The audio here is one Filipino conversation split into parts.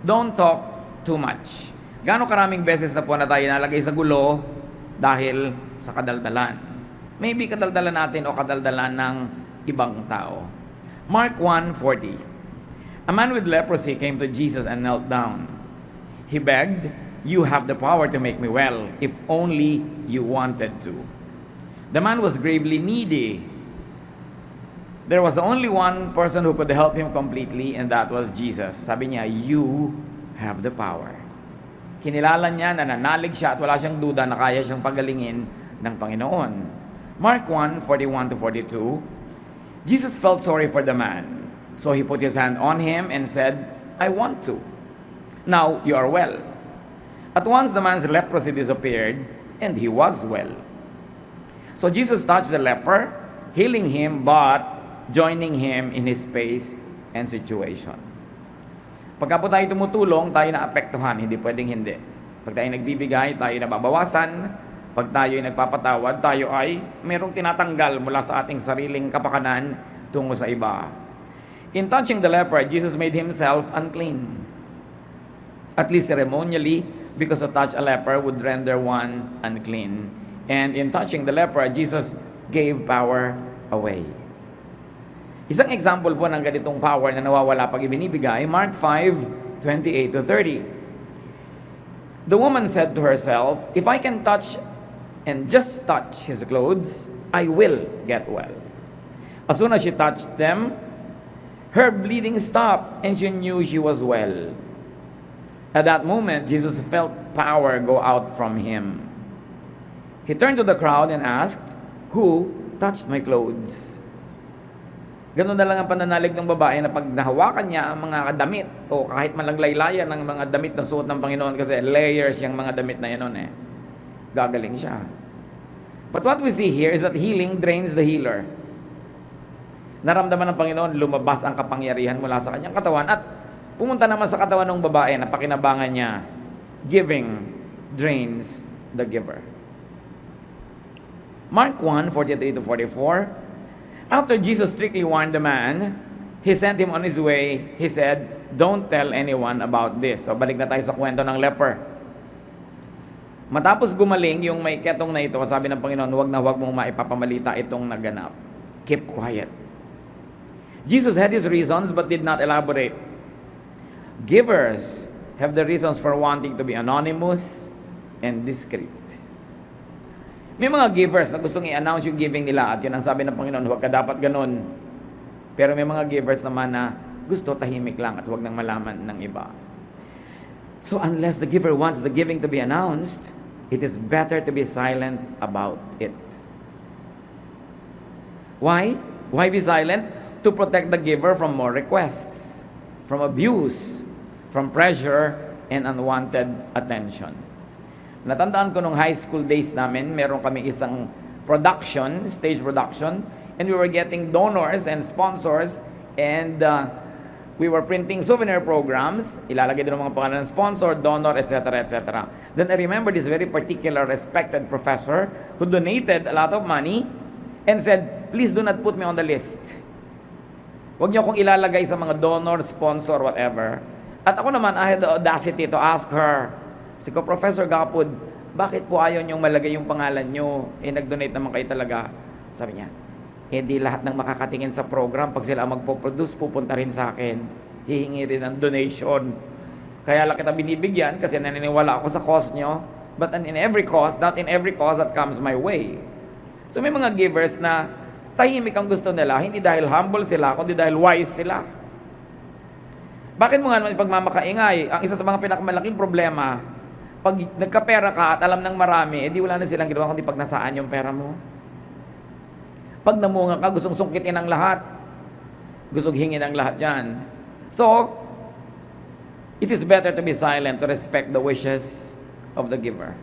don't talk too much. Gaano karaming beses na po na tayo nalagay sa gulo dahil sa kadaldalan? Maybe kadaldalan natin o kadaldalan ng ibang tao. Mark 1:40. A man with leprosy came to Jesus and knelt down. He begged, "You have the power to make me well, if only you wanted to." The man was gravely needy. There was only one person who could help him completely, and that was Jesus. Sabi niya, "You have the power." Kinilala niya, nananalig siya at wala siyang duda na kaya siyang pagalingin ng Panginoon. Mark 1:41-42. Jesus felt sorry for the man, so he put his hand on him and said, "I want to. Now you are well." At once the man's leprosy disappeared, and he was well. So Jesus touched the leper, healing him, but joining him in his space and situation. Pagka po tayo tumutulong, tayo naapektuhan, hindi pwedeng hindi. Pag tayo nagbibigay, tayo nababawasan. Pag tayo ay nagpapatawad, tayo ay merong tinatanggal mula sa ating sariling kapakanan tungo sa iba. In touching the leper, Jesus made himself unclean. At least ceremonially, because to touch a leper would render one unclean. And in touching the leper, Jesus gave power away. Isang example po ng ganitong power na nawawala pag ibinibigay, Mark 5:28-30. The woman said to herself, "If I can touch and just touch his clothes, I will get well." As soon as she touched them, her bleeding stopped and she knew she was well. At that moment, Jesus felt power go out from him. He turned to the crowd and asked, "Who touched my clothes?" Ganun na lang ang pananalig ng babae na pag nahawakan niya ang mga damit o kahit man lang laylayan ng mga damit na suot ng Panginoon, kasi layers yung mga damit na yan gagaling siya. But what we see here is that healing drains the healer. Naramdaman ng Panginoon, lumabas ang kapangyarihan mula sa kanyang katawan at pumunta naman sa katawan ng babae na pakinabangan niya. Giving drains the giver. Mark 1:43-44. After Jesus strictly warned the man, he sent him on his way. He said, "Don't tell anyone about this." So balik na tayo sa kwento ng leper. Matapos gumaling yung may ketong na ito, sabi ng Panginoon, huwag na huwag mong maipapamalita itong naganap. Keep quiet. Jesus had his reasons but did not elaborate. Givers have the reasons for wanting to be anonymous and discreet. May mga givers na gustong i-announce yung giving nila at yun ang sabi ng Panginoon, huwag ka dapat ganun. Pero may mga givers naman na gusto tahimik lang at huwag nang malaman ng iba. So unless the giver wants the giving to be announced, it is better to be silent about it. Why? Why be silent? To protect the giver from more requests, from abuse, from pressure, and unwanted attention. Natandaan ko nung high school days namin, meron kami isang production, stage production, and we were getting donors and sponsors, and we were printing souvenir programs, ilalagay din ang mga pangalan ng sponsor, donor, etc., etc. Then I remember this very particular respected professor who donated a lot of money and said, "Please do not put me on the list. Huwag niyo akong ilalagay sa mga donor, sponsor, whatever." At ako naman, I had the audacity to ask her, "Siko, Professor Gapud, bakit po ayaw niyong malagay yung pangalan niyo? Nag-donate naman kayo talaga." Sabi niya, di lahat ng makakatingin sa program, pag sila magpo-produce, pupunta rin sa akin. Hihingi rin ng donation. Kaya lang kita binibigyan kasi naniniwala ako sa cause niyo. But in every cause, not in every cause that comes my way. So may mga givers na tahimik ang gusto nila, hindi dahil humble sila, kundi dahil wise sila. Bakit mo nga naman ipagmamakaingay? Ang isa sa mga pinakamalaking problema, pag nagkapera ka at alam ng marami, di wala na silang ginawa kundi pag nasaan yung pera mo. Pag namunga ka, gustong sungkitin ang lahat. Gustong hingin ang lahat dyan. So, it is better to be silent to respect the wishes of the giver.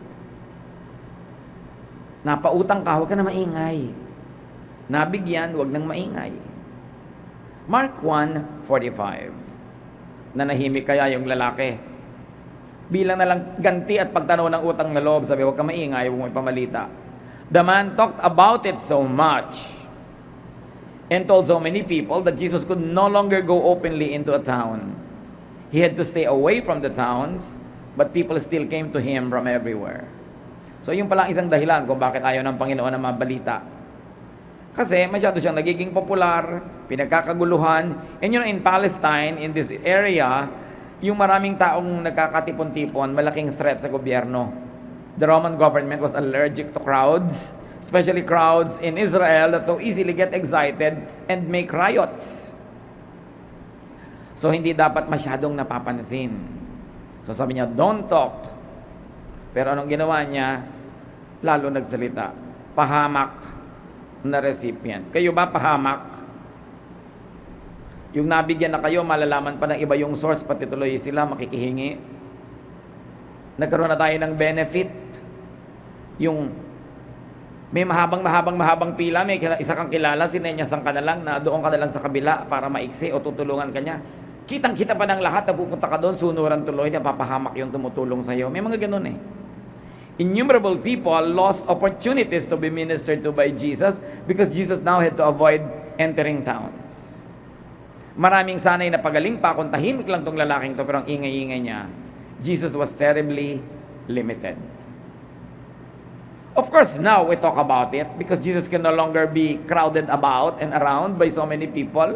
Napautang ka, huwag ka na maingay. Nabigyan, huwag nang maingay. Mark 1:45. Nanahimik kaya yung lalaki. Bilang na lang ganti at pagtanaw ng utang na loob, sabi, huwag ka maingay, huwag mo ipamalita. The man talked about it so much and told so many people that Jesus could no longer go openly into a town. He had to stay away from the towns, but people still came to him from everywhere. So yung pala isang dahilan kung bakit ayaw ng Panginoon na mabalita. Kasi masyado siyang nagiging popular, pinagkakaguluhan, and in Palestine, in this area, yung maraming taong nagkakatipon-tipon, malaking threat sa gobyerno. The Roman government was allergic to crowds, especially crowds in Israel that so easily get excited and make riots. So hindi dapat masyadong napapansin. So sabi niya, don't talk. Pero anong ginawa niya? Lalo nagsalita. Pahamak na recipient. Kayo ba pahamak? Yung nabigyan na kayo, malalaman pa ng iba yung source, pati tuloy sila makikihingi. Nagkaroon na tayo ng benefit. Yung may mahabang pila, may isa kang kilala, sinenyasan ka na lang, na doon ka na lang sa kabila para maiksi o tutulungan ka niya. Kitang-kita pa ng lahat na pupunta ka doon, sunuran tuloy, napapahamak yung tumutulong sa'yo. May mga ganun eh. Innumerable people lost opportunities to be ministered to by Jesus because Jesus now had to avoid entering towns. Maraming sanay na pagaling pa kung tahimik lang tong lalaking to, pero ang ingay-ingay niya. Jesus was terribly limited. Of course, now we talk about it because Jesus can no longer be crowded about and around by so many people.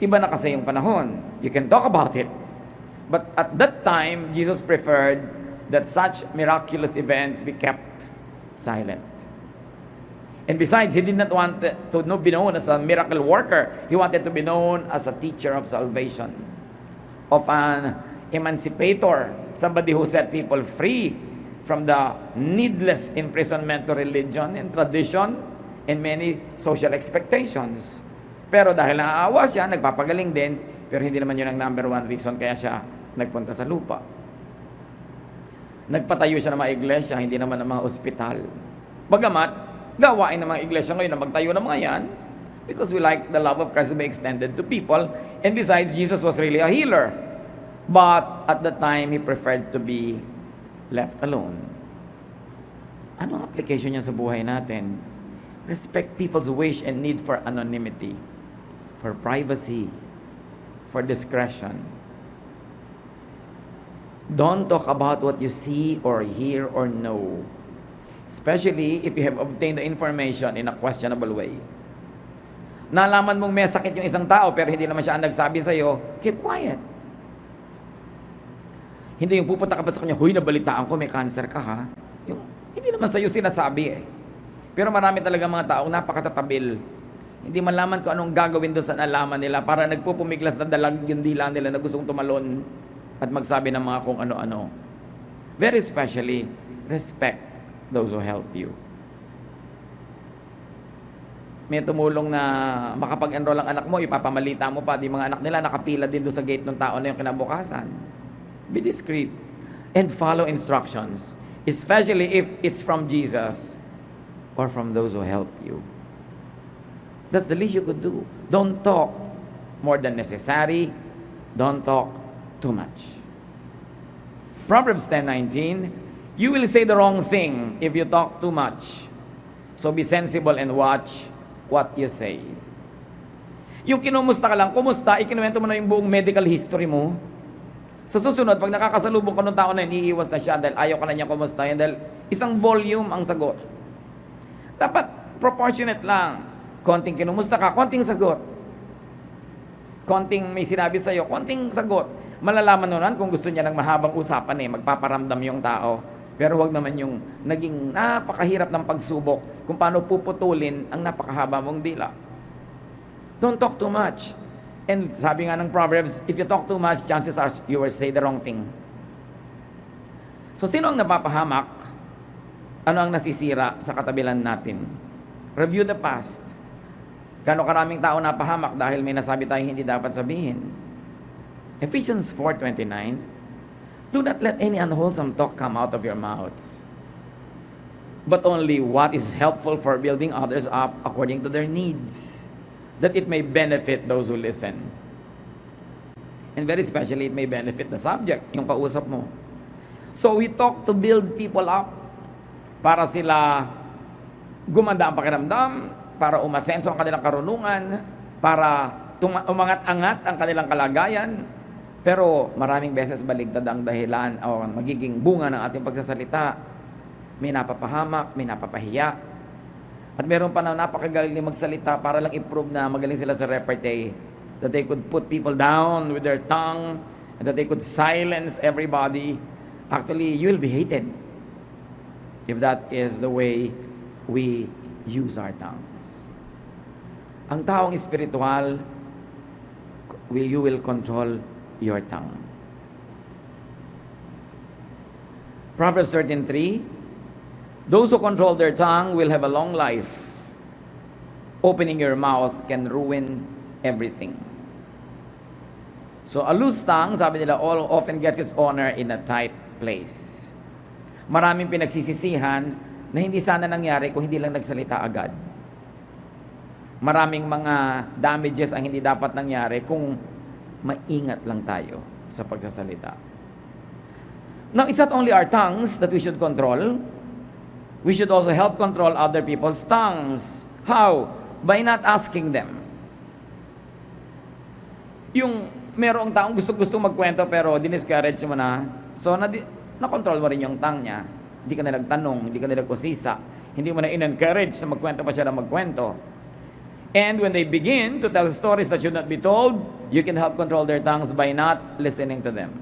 Iba na kasi yung panahon. You can talk about it. But at that time, Jesus preferred that such miraculous events be kept silent. And besides, he did not want to be known as a miracle worker. He wanted to be known as a teacher of salvation, of an emancipator, somebody who set people free from the needless imprisonment to religion and tradition and many social expectations. Pero dahil naaawa siya, nagpapagaling din, pero hindi naman yun ang number one reason kaya siya nagpunta sa lupa. Nagpatayo siya ng mga iglesia, hindi naman ng mga ospital. Bagamat, gawain ng mga iglesia ngayon na magtayo ng mga yan because we like the love of Christ to be extended to people. And besides, Jesus was really a healer. But at the time, he preferred to be left alone. Anong application niya sa buhay natin? Respect people's wish and need for anonymity, for privacy, for discretion. Don't talk about what you see or hear or know, especially if you have obtained the information in a questionable way. Nalaman mong may sakit yung isang tao pero hindi naman siya ang nagsabi sa'yo, keep quiet. Hindi yung pupunta ka pa sa kanya, huy, nabalitaan ko, may cancer ka ha. Yung, hindi naman sa'yo sinasabi eh. Pero marami talaga mga taong napakatatabil. Hindi malaman kung anong gagawin doon sa nalaman nila para nagpupumiglas na dalag yung dila nila na gustong tumalon at magsabi ng mga kung ano-ano. Very especially, respect those who help you. May tumulong na makapag-enroll ang anak mo, ipapamalita mo pa, di mga anak nila nakapila din doon sa gate ng tao na yung kinabukasan. Be discreet and follow instructions, especially if it's from Jesus or from those who help you. That's the least you could do. Don't talk more than necessary. Don't talk too much. Proverbs 10:19, you will say the wrong thing if you talk too much. So be sensible and watch what you say. Yung kinumusta ka lang, kumusta, ikinuwento mo na yung buong medical history mo. Sa susunod, pag nakakasalubong ka ng tao na yun, iiwas na siya dahil ayaw ka na niya kumustahin dahil isang volume ang sagot. Dapat proportionate lang. Konting kinumusta ka, konting sagot. Konting may sinabi sa'yo, konting sagot. Malalaman nun kung gusto niya ng mahabang usapan magpaparamdam yung tao. Pero wag naman yung naging napakahirap ng pagsubok kung paano puputulin ang napakahaba mong dila. Don't talk too much. And sabi nga ng Proverbs, if you talk too much, chances are you will say the wrong thing. So sino ang napapahamak? Ano ang nasisira sa katabilan natin? Review the past. Gano'ng karaming tao napahamak dahil may nasabi tayong hindi dapat sabihin. Ephesians 4:29, do not let any unwholesome talk come out of your mouths, but only what is helpful for building others up according to their needs, that it may benefit those who listen. And very especially, it may benefit the subject, yung kausap mo. So we talk to build people up para sila gumanda ang pakiramdam, para umasenso ang kanilang karunungan, para umangat-angat ang kanilang kalagayan, Pero maraming beses baligtad ang dahilan o magiging bunga ng ating pagsasalita. May napapahamak, may napapahiya. At meron pa na napakagaling magsalita para lang i-prove na magaling sila sa repartee. That they could put people down with their tongue, and that they could silence everybody. Actually, you will be hated if that is the way we use our tongues. Ang taong espiritual, you will control your tongue. Proverbs 13:3, those who control their tongue will have a long life. Opening your mouth can ruin everything. So a loose tongue, sabi nila, all often gets its honor in a tight place. Maraming pinagsisisihan na hindi sana nangyari kung hindi lang nagsalita agad. Maraming mga damages ang hindi dapat nangyari kung maingat lang tayo sa pagsasalita. Now, it's not only our tongues that we should control. We should also help control other people's tongues. How? By not asking them. Yung merong taong gusto magkwento pero diniscourage mo na, so na-control mo rin yung tongue niya. Hindi ka na nagtanong, hindi ka na nagkusisa, hindi mo na in-encourage na magkwento pa siya na magkwento. And when they begin to tell stories that should not be told, you can help control their tongues by not listening to them.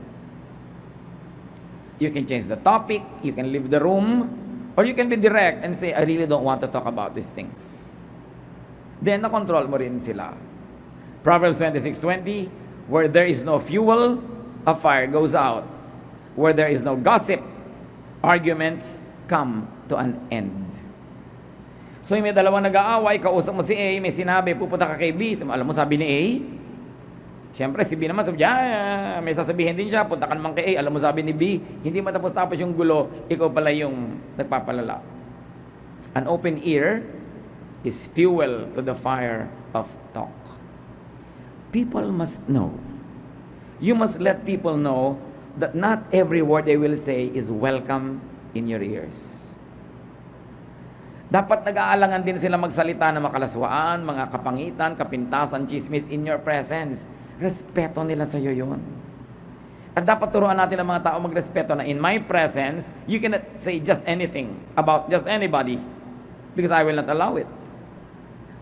You can change the topic, you can leave the room, or you can be direct and say, I really don't want to talk about these things. Then, na-control mo rin sila. Proverbs 26:20, where there is no fuel, a fire goes out. Where there is no gossip, arguments come to an end. So, may dalawang nag-aaway, kausap mo si A, may sinabi, pupunta ka kay B. Alam mo, sabi ni A, siyempre, si B naman, sabi niya, may sasabihin din siya, punta ka naman kay A. Alam mo, sabi ni B, hindi matapos-tapos yung gulo, ikaw pala yung nagpapalala. An open ear is fuel to the fire of talk. People must know. You must let people know that not every word they will say is welcome in your ears. Dapat nag-aalangan din sila magsalita ng makalaswaan, mga kapangitan, kapintasan, chismis in your presence. Respeto nila sa iyo yun. At dapat turuan natin ang mga tao magrespeto na in my presence, you cannot say just anything about just anybody because I will not allow it.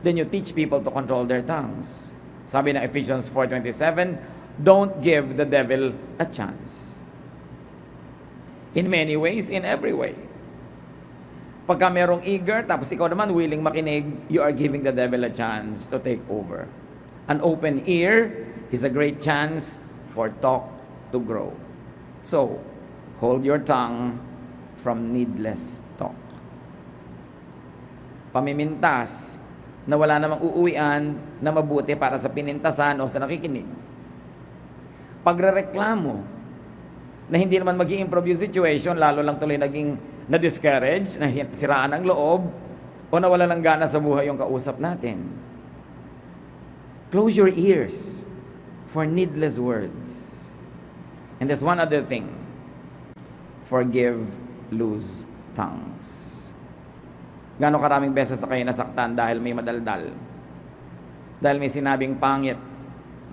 Then you teach people to control their tongues. Sabi ng Ephesians 4:27, don't give the devil a chance. In many ways, in every way. Pagka merong eager, tapos ikaw naman willing makinig, you are giving the devil a chance to take over. An open ear is a great chance for talk to grow. So, hold your tongue from needless talk. Pamimintas na wala namang uuwian na mabuti para sa pinintasan o sa nakikinig. Pagrereklamo na hindi naman mag-i-improve yung situation, lalo lang tuloy naging na-discourage, na siraan ang loob, o nawala ng gana sa buhay yung kausap natin. Close your ears for needless words. And there's one other thing. Forgive loose tongues. Gano'ng karaming beses na kayo nasaktan dahil may madaldal? Dahil may sinabing pangit,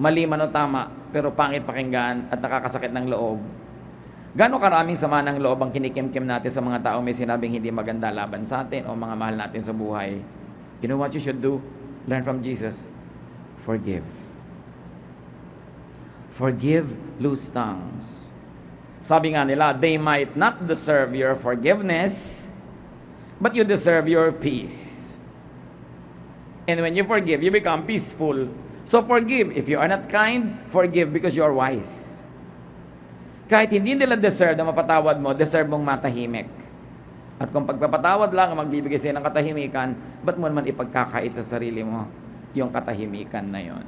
mali man o tama, pero pangit pakinggan at nakakasakit ng loob. Gano'ng karaming sama ng loob ang kinikimkim natin sa mga tao may sinabing hindi maganda laban sa atin o mga mahal natin sa buhay? You know what you should do? Learn from Jesus. Forgive. Forgive loose tongues. Sabi nga nila, they might not deserve your forgiveness, but you deserve your peace. And when you forgive, you become peaceful. So forgive. If you are not kind, forgive because you are wise. Kahit hindi nila deserve na mapatawad mo, deserve mong matahimik. At kung pagpapatawad lang ang magbibigay sa'yo ng katahimikan, ba't mo naman ipagkakait sa sarili mo yung katahimikan na yon?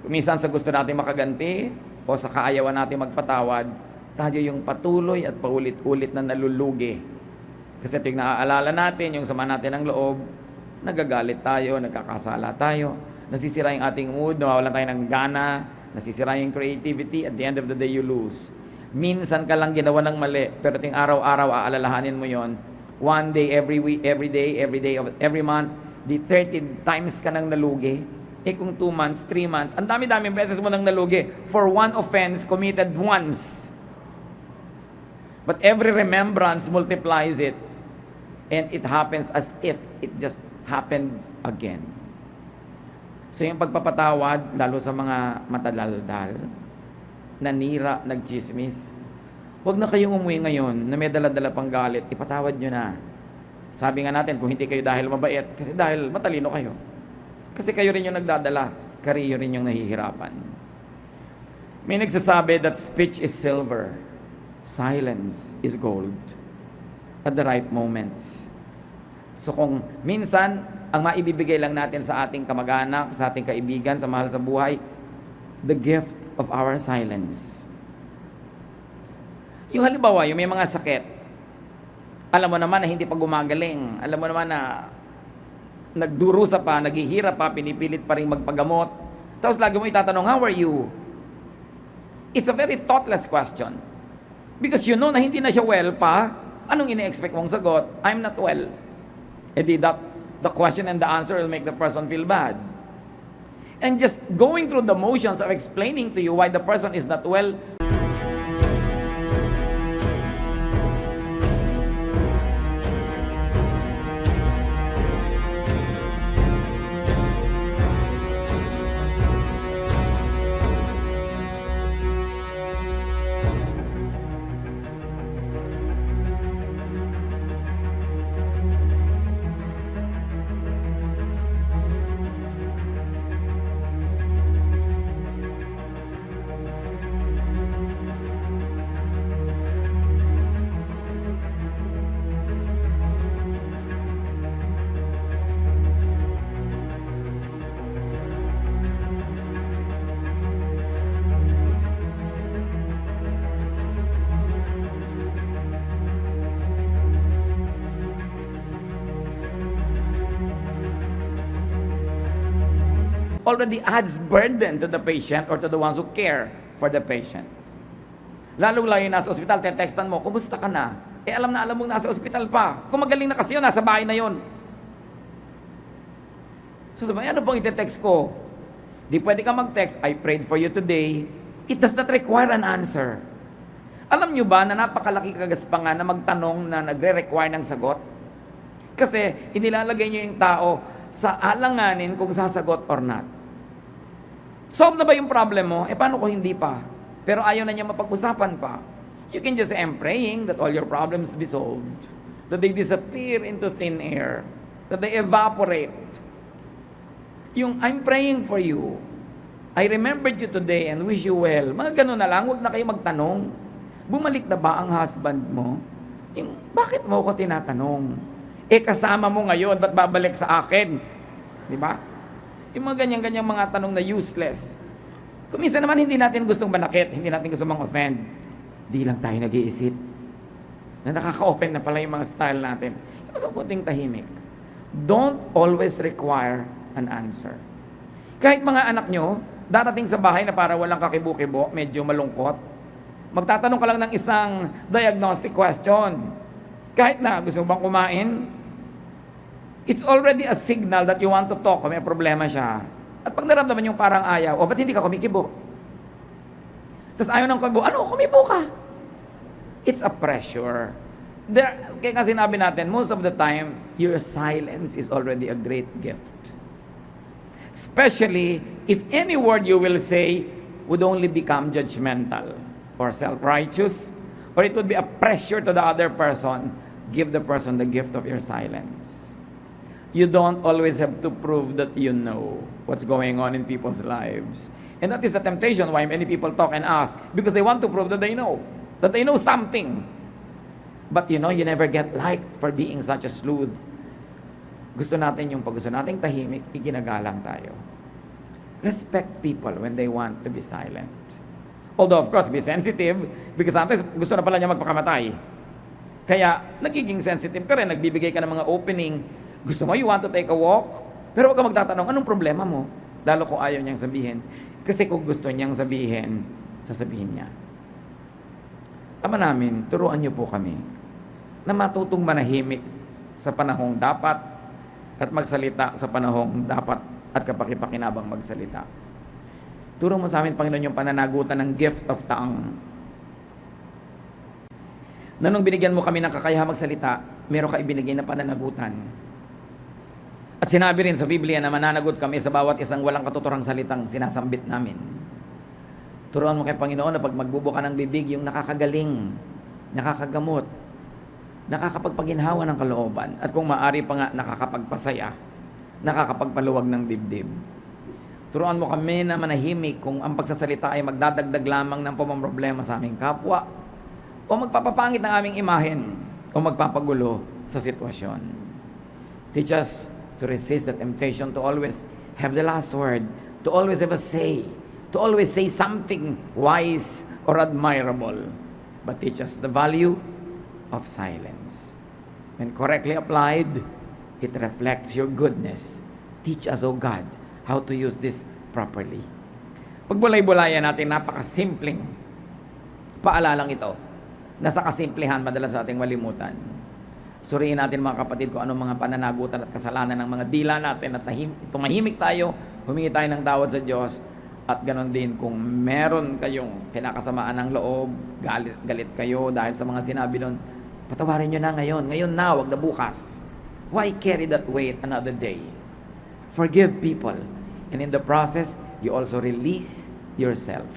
Minsan sa gusto natin makaganti o sa kaayawan natin magpatawad, tayo yung patuloy at paulit-ulit na nalulugi. Kasi tuwing naaalala natin yung sama natin ng loob, nagagalit tayo, nagkakasala tayo, nasisira yung ating mood, nawawalan tayo ng gana, nasisira yung creativity, at the end of the day, you lose. Minsan ka lang ginawa ng mali, pero ting araw-araw aalalahanin mo yon. One day, every week, every day, every month, di 30 times ka nang nalugi. Eh kung 2 months, 3 months, ang dami-daming beses mo nang nalugi for one offense committed once. But every remembrance multiplies it, and it happens as if it just happened again. So yung pagpapatawad, lalo sa mga matadaldal, nanira, nagchismis, huwag na kayong umuwi ngayon na may dala-dala pang galit, ipatawad nyo na. Sabi nga natin, kung hindi kayo dahil mabait, kasi dahil matalino kayo. Kasi kayo rin yung nagdadala, kayo rin yung nahihirapan. May nagsasabi that speech is silver, silence is gold at the right moments. So kung minsan, ang maibibigay lang natin sa ating kamag-anak, sa ating kaibigan, sa mahal sa buhay, the gift of our silence. Yung halimbawa, yung may mga sakit, alam mo naman na hindi pa gumagaling, alam mo naman na nagdurusa pa, naghihirap pa, pinipilit pa rin magpagamot, tapos lagi mo itatanong, how are you? It's a very thoughtless question. Because you know na hindi na siya well pa, anong ine-expect mong sagot? I'm not well. E di that, the question and the answer will make the person feel bad. And just going through the motions of explaining to you why the person is not well, already adds burden to the patient or to the ones who care for the patient. Lalong-lalo yung nasa ospital, te-textan mo, kumusta ka na? Eh alam na alam mong nasa ospital pa. Kung magaling na kasi yun, nasa bahay na yun. So sabi, ano bang ite-text ko? Di pwede ka mag-text, I prayed for you today. It does not require an answer. Alam nyo ba na napakalaki kagaspangan na magtanong na nagre-require ng sagot? Kasi inilalagay nyo yung tao sa alanganin kung sasagot or not. Solve na ba yung problem mo? Eh paano kung hindi pa? Pero ayaw na niya mapag-usapan pa. You can just say, I'm praying that all your problems be solved. That they disappear into thin air. That they evaporate. Yung I'm praying for you. I remembered you today and wish you well. Mga ganun na lang, huwag na kayo magtanong. Bumalik na ba ang husband mo? Yung, bakit mo ko tinatanong? Eh kasama mo ngayon, ba't babalik sa akin? Di ba? Yung mga ganyan-ganyang mga tanong na useless. Kung minsan naman hindi natin gustong manakit, hindi natin gustong mang-offend, di lang tayo nag-iisip na nakaka-open na pala yung mga style natin. Mas ang kunting tahimik. Don't always require an answer. Kahit mga anak nyo, darating sa bahay na para walang kakibo-kibo, medyo malungkot, magtatanong ka lang ng isang diagnostic question. Kahit na gusto mo bang kumain, it's already a signal that you want to talk kung may problema siya. At pag naramdaman yung parang ayaw, ba't hindi ka kumikibo? Tapos ayaw ng kumibo, ano, kumibo ka? It's a pressure. Kaya nga sinabi natin, most of the time, your silence is already a great gift. Especially if any word you will say would only become judgmental or self-righteous, or it would be a pressure to the other person. Give the person the gift of your silence. You don't always have to prove that you know what's going on in people's lives. And that is the temptation why many people talk and ask, because they want to prove that they know something. But you know, you never get liked for being such a sleuth. Gusto natin yung pag gusto nating tahimik, iginagalang tayo. Respect people when they want to be silent. Although, of course, be sensitive, because sometimes gusto na pala niya magpakamatay. Kaya, nagiging sensitive ka rin, nagbibigay ka ng mga opening. Gusto mo, you want to take a walk? Pero huwag ka magtatanong, anong problema mo? Lalo kung ayaw niyang sabihin. Kasi kung gusto niyang sabihin, sasabihin niya. Ama namin, turuan niyo po kami na matutong manahimik sa panahong dapat at magsalita sa panahong dapat at kapakipakinabang magsalita. Turo mo sa amin, Panginoon, yung pananagutan ng gift of tongue. Na nung binigyan mo kami ng kakayahan magsalita, meron ka ibinigay na pananagutan. At sinabi rin sa Biblia na mananagot kami sa bawat isang walang katuturang salitang sinasambit namin. Turuan mo kay Panginoon na pag magbubuka ng bibig, yung nakakagaling, nakakagamot, nakakapagpaginhawa ng kalooban, at kung maaari pa nga, nakakapagpasaya, nakakapagpaluwag ng dibdib. Turuan mo kami na manahimik kung ang pagsasalita ay magdadagdag lamang ng pamamroblema sa aming kapwa, o magpapapangit ng aming imahen, o magpapagulo sa sitwasyon. Teach us to resist the temptation to always have the last word, to always have a say, to always say something wise or admirable. But teach us the value of silence. When correctly applied, it reflects your goodness. Teach us, O God, how to use this properly. Pagbulay-bulayan natin, napakasimpleng paalalang ito. Nasa kasimplihan, madalas sa ating malimutan. Suriin natin mga kapatid kung anong mga pananagutan at kasalanan ng mga dila natin at tumahimik tayo, humingi tayo ng tawad sa Diyos. At ganon din kung meron kayong kinakasamaan ng loob, galit kayo dahil sa mga sinabi nun, patawarin nyo na ngayon. Ngayon na, wag na bukas. Why carry that weight another day? Forgive people. And in the process, you also release yourself.